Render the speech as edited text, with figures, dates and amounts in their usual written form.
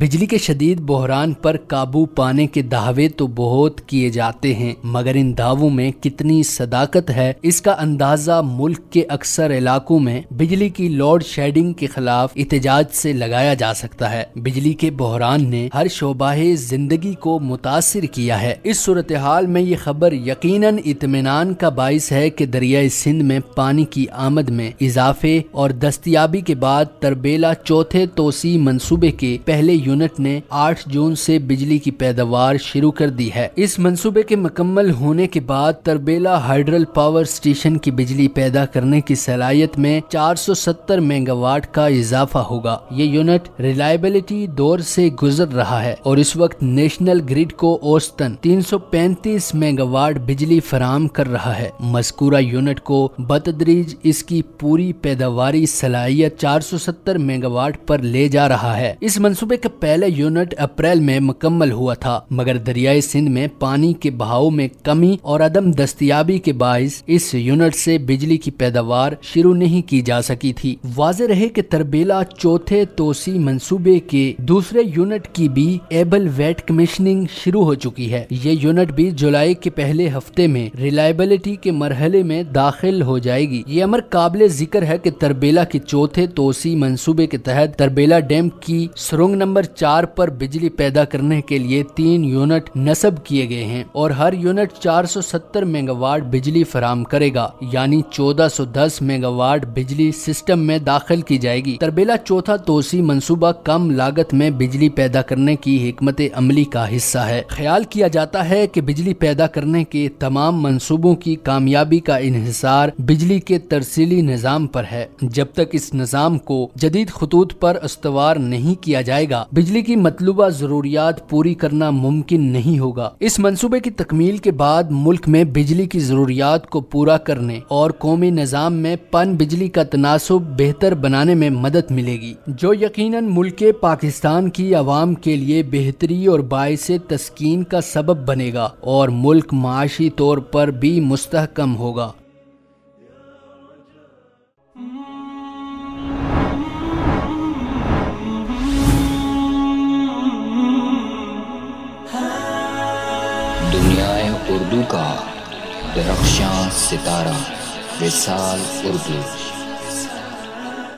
बिजली के शदीद बहरान पर काबू पाने के दावे तो बहुत किए जाते हैं, मगर इन दावों में कितनी सदाकत है इसका अंदाजा मुल्क के अक्सर इलाकों में बिजली की लोड शेडिंग के खिलाफ एहतजाज से लगाया जा सकता है। बिजली के बहरान ने हर शोबाहे जिंदगी को मुतासिर किया है। इस सूरत हाल में ये खबर यकीनन इत्मीनान का बाइस है कि दरियाए सिंध में पानी की आमद में इजाफे और दस्तयाबी के बाद तरबेला चौथे तोसी मंसूबे के पहले यूनिट ने 8 जून से बिजली की पैदावार शुरू कर दी है। इस मंसूबे के मुकम्मल होने के बाद तरबेला हाइड्रल पावर स्टेशन की बिजली पैदा करने की सलाहियत में 470 मेगावाट का इजाफा होगा। ये यूनिट रिलायबिलिटी दौर से गुजर रहा है और इस वक्त नेशनल ग्रिड को औसतन 335 मेगावाट बिजली फराम कर रहा है। मज़कूरा यूनिट को बतदरीज इसकी पूरी पैदावारी सलाहियत 470 मेगावाट पर ले जा रहा है। इस मंसूबे का पहला यूनिट अप्रैल में मुकम्मल हुआ था, मगर दरियाए सिंध में पानी के बहाव में कमी और अदम दस्तयाबी के बाइस इस यूनिट से बिजली की पैदावार शुरू नहीं की जा सकी थी। वाज़ेह रहे कि तरबेला चौथे तोसी मंसूबे के दूसरे यूनिट की भी एबल वेट कमीशनिंग शुरू हो चुकी है। ये यूनिट भी जुलाई के पहले हफ्ते में रिलायबिलिटी के मरहले में दाखिल हो जाएगी। ये अमर काबिल जिक्र है कि तरबेला के चौथे तोसी मंसूबे के तहत तरबेला डैम की सुरंग नंबर 4 पर बिजली पैदा करने के लिए 3 यूनिट नस्ब किए गए हैं और हर यूनिट 470 मेगावाट बिजली फराम करेगा, यानी 1410 मेगावाट बिजली सिस्टम में दाखिल की जाएगी। तरबेला चौथा तोसी मंसूबा कम लागत में बिजली पैदा करने की हिकमत अमली का हिस्सा है। ख्याल किया जाता है कि बिजली पैदा करने के तमाम मंसूबों की कामयाबी का इन्हिसार बिजली के तरसीली निजाम पर है। जब तक इस निजाम को जदीद खतूत पर इस्तवार नहीं किया जाएगा, बिजली की मतलूबा जरूरियात पूरी करना मुमकिन नहीं होगा। इस मंसूबे की तकमील के बाद मुल्क में बिजली की जरूरियात को पूरा करने और कौमी निजाम में पन बिजली का तनासुब बेहतर बनाने में मदद मिलेगी, जो यकीनन मुल्क पाकिस्तान की आवाम के लिए बेहतरी और बाइसे तस्कीन का सबब बनेगा और मुल्क माशी तौर पर भी मुस्तहकम होगा। दुनियाए उर्दू का दरख्शां सितारा विसाल उर्दू।